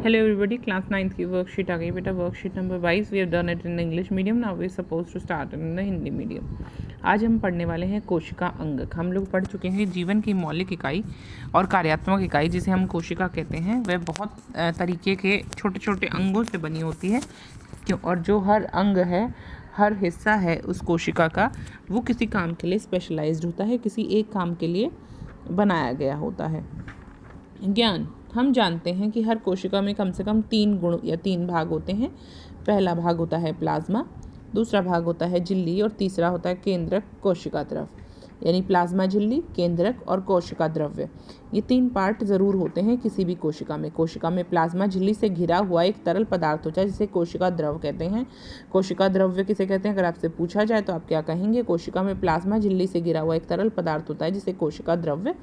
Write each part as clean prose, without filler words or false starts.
Hello everybody, class 9th की worksheet आ गई बेटा। Worksheet number 22 we have done it in English medium, now we suppose to start in the Hindi medium. आज हम पढ़ने वाले हैं कोशिका अंगक। हम लोग पढ़ चुके हैं जीवन की मौलिक इकाई और कार्यात्मक इकाई जिसे हम कोशिका कहते हैं। वह बहुत तरीके के छोटे छोटे अंगों से बनी होती है और जो हर अंग है, हर हिस्सा है उस कोशिका का, वो किसी काम के लिए स्पेशलाइज्ड होता है, किसी एक काम के लिए बनाया गया होता है। ज्ञान, हम जानते हैं कि हर कोशिका में कम से कम 3 गुण या 3 भाग होते हैं। पहला भाग होता है प्लाज्मा, दूसरा भाग होता है झिल्ली और तीसरा होता है केंद्रक कोशिका द्रव। यानी प्लाज्मा, झिल्ली, केंद्रक और कोशिका द्रव्य, ये 3 पार्ट ज़रूर होते हैं किसी भी कोशिका में। कोशिका में प्लाज्मा झिल्ली से घिरा हुआ एक तरल पदार्थ होता है जिसे कोशिका द्रव कहते हैं। कोशिका द्रव्य किसे कहते हैं? अगर आपसे पूछा जाए तो आप क्या कहेंगे? कोशिका में प्लाज्मा झिल्ली से घिरा हुआ एक तरल पदार्थ होता है जिसे कोशिका द्रव्य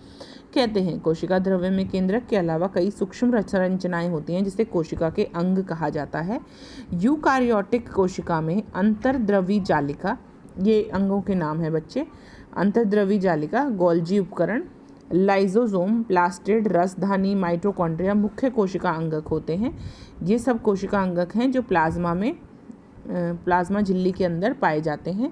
कहते हैं। कोशिका द्रव्य में केंद्रक के अलावा कई सूक्ष्म संरचनाएं होती हैं जिसे कोशिका के अंग कहा जाता है। यूकार्योटिक कोशिका में अंतर्द्रवी जालिका, ये अंगों के नाम है बच्चे। अंतर्द्रवी जालिका, गोल्जी उपकरण, लाइजोसोम, प्लास्टिड, रसधानी, माइटोकॉन्ड्रिया मुख्य कोशिका अंगक होते हैं। ये सब कोशिका अंगक हैं जो प्लाज्मा झिल्ली के अंदर पाए जाते हैं।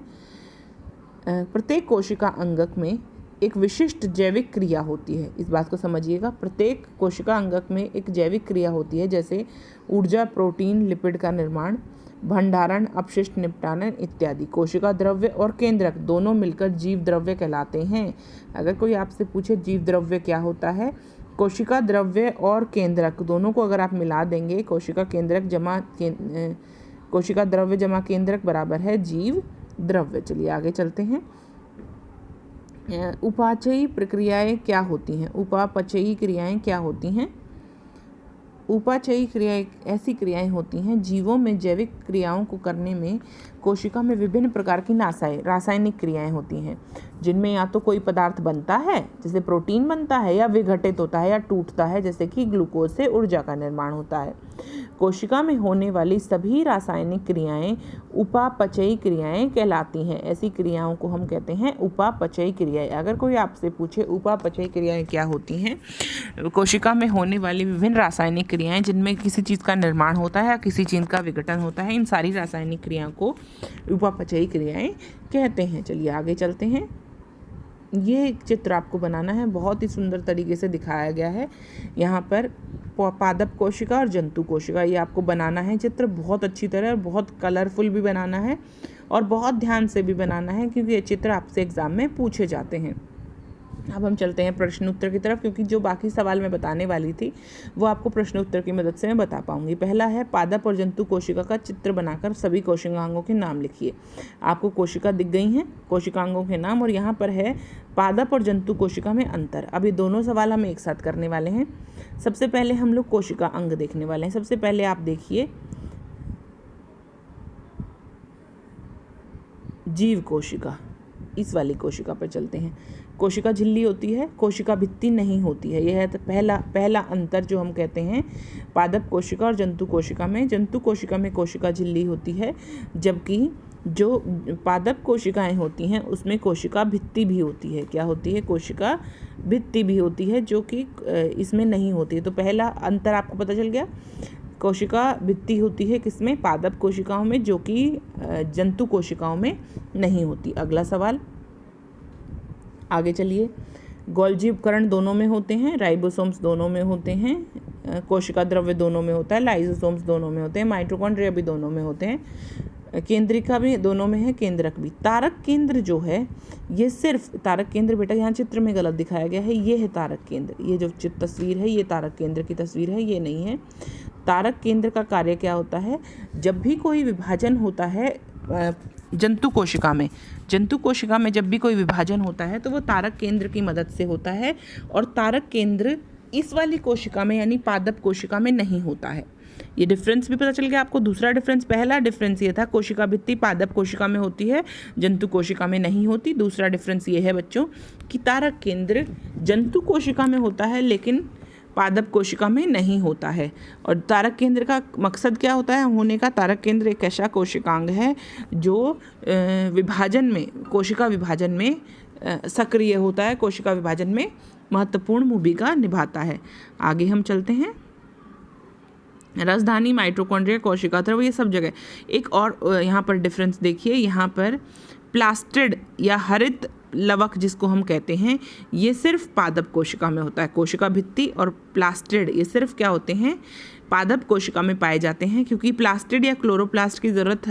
प्रत्येक कोशिका अंगक में एक विशिष्ट जैविक क्रिया होती है। इस बात को समझिएगा, प्रत्येक कोशिका अंगक में एक जैविक क्रिया होती है, जैसे ऊर्जा, प्रोटीन, लिपिड का निर्माण, भंडारण, अपशिष्ट निपटान इत्यादि। कोशिका द्रव्य और केंद्रक दोनों मिलकर जीव द्रव्य कहलाते हैं। अगर कोई आपसे पूछे जीव द्रव्य क्या होता है, कोशिका द्रव्य और केंद्रक दोनों को अगर आप मिला देंगे, कोशिका द्रव्य जमा केंद्रक बराबर है जीव द्रव्य। चलिए आगे चलते हैं। उपापचयी प्रक्रियाएं क्या होती हैं? उपापचयी क्रियाएं क्या होती हैं? उपापचयी क्रियाएं ऐसी क्रियाएं होती हैं जीवों में जैविक क्रियाओं को करने में कोशिका में विभिन्न प्रकार की रासायनिक क्रियाएं होती हैं, जिनमें या तो कोई पदार्थ बनता है जैसे प्रोटीन बनता है, या विघटित होता है या टूटता है जैसे कि ग्लूकोज से ऊर्जा का निर्माण होता है। कोशिका में होने वाली सभी रासायनिक क्रियाएं उपापचयी क्रियाएं कहलाती हैं। ऐसी क्रियाओं को हम कहते हैं उपापचयी क्रियाएं। अगर कोई आपसे पूछे उपापचयी क्रियाएं क्या होती हैं, कोशिका में होने वाली विभिन्न रासायनिक क्रियाएं जिनमें किसी चीज़ का निर्माण होता है या किसी चीज़ का विघटन होता है, इन सारी रासायनिक क्रियाओं को उपापचयी क्रियाएं कहते हैं। चलिए आगे चलते हैं। ये एक चित्र आपको बनाना है, बहुत ही सुंदर तरीके से दिखाया गया है। यहाँ पर पादप कोशिका और जंतु कोशिका, ये आपको बनाना है चित्र बहुत अच्छी तरह, और बहुत कलरफुल भी बनाना है और बहुत ध्यान से भी बनाना है, क्योंकि ये चित्र आपसे एग्जाम में पूछे जाते हैं। अब हम चलते हैं प्रश्न उत्तर की तरफ, क्योंकि जो बाकी सवाल मैं बताने वाली थी वो आपको प्रश्न उत्तर की मदद से मैं बता पाऊंगी। पहला है, पादप और जंतु कोशिका का चित्र बनाकर सभी कोशिकांगों के नाम लिखिए। आपको कोशिका दिख गई हैं, कोशिकांगों के नाम, और यहाँ पर है पादप और जंतु कोशिका में अंतर। अब ये दोनों सवाल हम एक साथ करने वाले हैं। सबसे पहले हम लोग कोशिका अंग देखने वाले हैं। सबसे पहले आप देखिए जीव कोशिका, इस वाली कोशिका पर चलते हैं। कोशिका झिल्ली होती है, कोशिका भित्ति नहीं होती है। यह है तो पहला अंतर जो हम कहते हैं पादप कोशिका और जंतु कोशिका में। जंतु कोशिका में कोशिका झिल्ली होती है, जबकि जो पादप कोशिकाएं होती हैं उसमें कोशिका भित्ति भी होती है। क्या होती है? कोशिका भित्ति भी होती है, जो कि इसमें नहीं होती है। तो पहला अंतर आपको पता चल गया। कोशिका भित्ति होती है किसमें? पादप कोशिकाओं में, जो कि जंतु कोशिकाओं में नहीं होती। अगला सवाल, आगे चलिए। गोल्जी उपकरण दोनों में होते हैं, राइबोसोम्स दोनों में होते हैं, कोशिका द्रव्य दोनों में होता है, लाइसोसोम्स दोनों में होते हैं, माइटोकॉन्ड्रिया भी दोनों में होते हैं, केंद्रिका भी दोनों में है, केंद्रक भी। तारक केंद्र जो है, ये सिर्फ तारक केंद्र, बेटा यहाँ चित्र में गलत दिखाया गया है, ये है तारक केंद्र। ये जो तस्वीर है ये तारक केंद्र की तस्वीर है, ये नहीं है। तारक केंद्र का कार्य क्या होता है? जब भी कोई विभाजन होता है जंतु कोशिका में जब भी कोई विभाजन होता है तो वो तारक केंद्र की मदद से होता है, और तारक केंद्र इस वाली कोशिका में यानी पादप कोशिका में नहीं होता है। ये डिफरेंस भी पता चल गया आपको। दूसरा डिफरेंस, पहला डिफरेंस ये था कोशिका भित्ति पादप कोशिका में होती है, जंतु कोशिका में नहीं होती। दूसरा डिफरेंस ये है बच्चों कि तारक केंद्र जंतु कोशिका में होता है लेकिन पादप कोशिका में नहीं होता है। और तारक केंद्र का मकसद क्या होता है होने का? तारक केंद्र एक ऐसा कोशिकांग है जो कोशिका विभाजन में सक्रिय होता है, कोशिका विभाजन में महत्वपूर्ण भूमिका निभाता है। आगे हम चलते हैं। राजधानी, माइटोकॉन्ड्रिया, कोशिका द्रव्य, ये सब जगह। एक और यहाँ पर डिफरेंस देखिए, यहाँ पर प्लास्टिड या हरित लवक जिसको हम कहते हैं, ये सिर्फ पादप कोशिका में होता है। कोशिका भित्ति और प्लास्टिड ये सिर्फ क्या होते हैं, पादप कोशिका में पाए जाते हैं। क्योंकि प्लास्टिड या क्लोरोप्लास्ट की ज़रूरत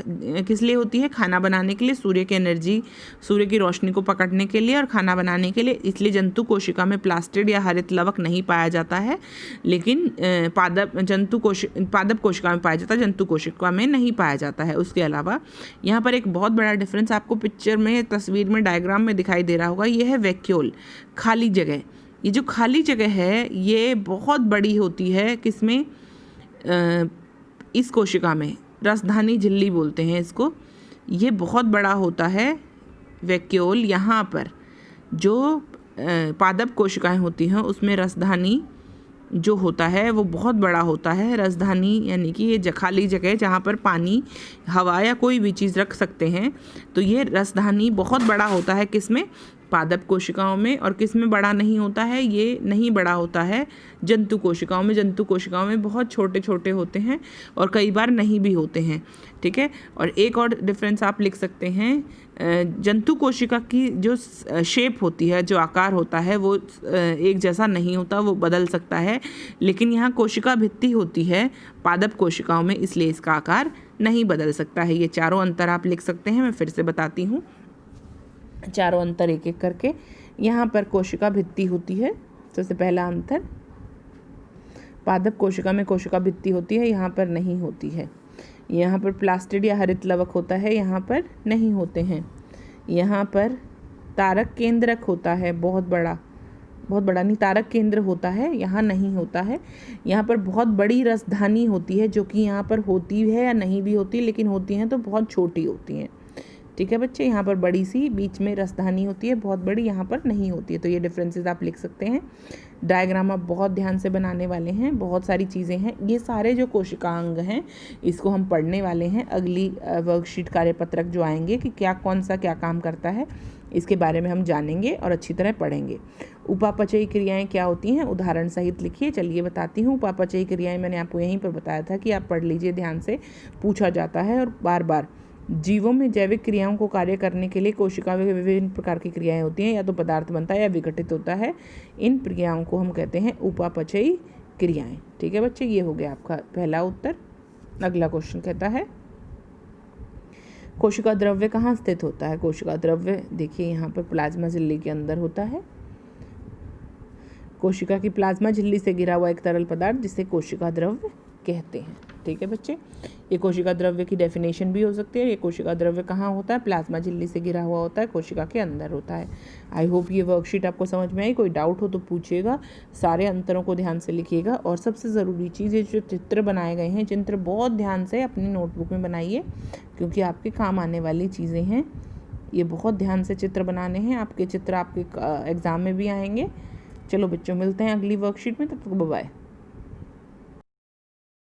किस लिए होती है, खाना बनाने के लिए, सूर्य की एनर्जी, सूर्य की रोशनी को पकड़ने के लिए और खाना बनाने के लिए। इसलिए जंतु कोशिका में प्लास्टिड या हरित लवक नहीं पाया जाता है, लेकिन पादप कोशिका में पाया जाता है, जंतु कोशिका में नहीं पाया जाता है। उसके अलावा यहाँ पर एक बहुत बड़ा डिफरेंस आपको पिक्चर में, तस्वीर में, डायग्राम में दिखाई दे रहा होगा, ये है वैक्यूल, खाली जगह। ये जो खाली जगह है ये बहुत बड़ी होती है, किसमें, इस कोशिका में, राजधानी झिल्ली बोलते हैं इसको। ये बहुत बड़ा होता है वैक्यूल। यहाँ पर जो पादप कोशिकाएं होती हैं उसमें राजधानी जो होता है वो बहुत बड़ा होता है। राजधानी यानी कि ये खाली जगह जहाँ पर पानी, हवा या कोई भी चीज़ रख सकते हैं, तो ये राजधानी बहुत बड़ा होता है किसमें, पादप कोशिकाओं में। और किस में बड़ा नहीं होता है, ये नहीं बड़ा होता है जंतु कोशिकाओं में। जंतु कोशिकाओं में बहुत छोटे छोटे होते हैं और कई बार नहीं भी होते हैं, ठीक है। और एक और डिफरेंस आप लिख सकते हैं, जंतु कोशिका की जो शेप होती है, जो आकार होता है, वो एक जैसा नहीं होता, वो बदल सकता है। लेकिन यहाँ कोशिका भित्ति होती है पादप कोशिकाओं में, इसलिए इसका आकार नहीं बदल सकता है। ये चारों अंतर आप लिख सकते हैं। मैं फिर से बताती हूँ चारों अंतर एक एक करके। यहाँ पर कोशिका भित्ति होती है, सबसे पहला अंतर, पादप कोशिका में कोशिका भित्ति होती है, यहाँ पर नहीं होती है। यहाँ पर प्लास्टिड या हरित लवक होता है, यहाँ पर नहीं होते हैं। यहाँ पर तारक केंद्रक होता है, बहुत बड़ा नहीं, तारक केंद्र होता है, यहाँ नहीं होता है। यहाँ पर बहुत बड़ी राजधानी होती है, जो कि यहाँ पर होती है या नहीं भी होती, लेकिन होती हैं तो बहुत छोटी होती हैं, ठीक है बच्चे। यहाँ पर बड़ी सी बीच में राजधानी होती है, बहुत बड़ी यहाँ पर नहीं होती है। तो ये डिफरेंसेस आप लिख सकते हैं। डायग्राम आप बहुत ध्यान से बनाने वाले हैं, बहुत सारी चीज़ें हैं। ये सारे जो कोशिकांग हैं इसको हम पढ़ने वाले हैं अगली वर्कशीट कार्यपत्रक जो आएंगे, कि कौन सा क्या काम करता है, इसके बारे में हम जानेंगे और अच्छी तरह पढ़ेंगे। उपापचयी क्रियाएं क्या होती हैं, उदाहरण सहित लिखिए। चलिए बताती हूँ। उपापचयी क्रियाएं मैंने आपको यहीं पर बताया था कि आप पढ़ लीजिए ध्यान से, पूछा जाता है और बार बार। जीवों में जैविक क्रियाओं को कार्य करने के लिए कोशिका में विभिन्न प्रकार की क्रियाएं होती हैं, या तो पदार्थ बनता है या विघटित होता है। इन क्रियाओं को हम कहते हैं उपापचयी क्रियाएं, ठीक है बच्चे। ये हो गया आपका पहला उत्तर। अगला क्वेश्चन कहता है, कोशिका द्रव्य कहाँ स्थित होता है। कोशिका द्रव्य देखिए यहाँ पर प्लाज्मा झिल्ली के अंदर होता है। कोशिका की प्लाज्मा झिल्ली से घिरा हुआ एक तरल पदार्थ जिसे कोशिका द्रव्य कहते हैं, ठीक है बच्चे। ये कोशिका द्रव्य की डेफिनेशन भी हो सकती है। ये कोशिका द्रव्य कहाँ होता है, प्लाज्मा झिल्ली से घिरा हुआ होता है, कोशिका के अंदर होता है। आई होप ये वर्कशीट आपको समझ में आई। कोई डाउट हो तो पूछिएगा, सारे अंतरों को ध्यान से लिखिएगा। और सबसे ज़रूरी चीज़, ये जो चित्र बनाए गए हैं, चित्र बहुत ध्यान से अपनी नोटबुक में बनाइए, क्योंकि आपके काम आने वाली चीज़ें हैं। ये बहुत ध्यान से चित्र बनाने हैं, आपके चित्र आपके एग्ज़ाम में भी आएंगे। चलो बच्चों, मिलते हैं अगली वर्कशीट में, तब तक बाय बाय।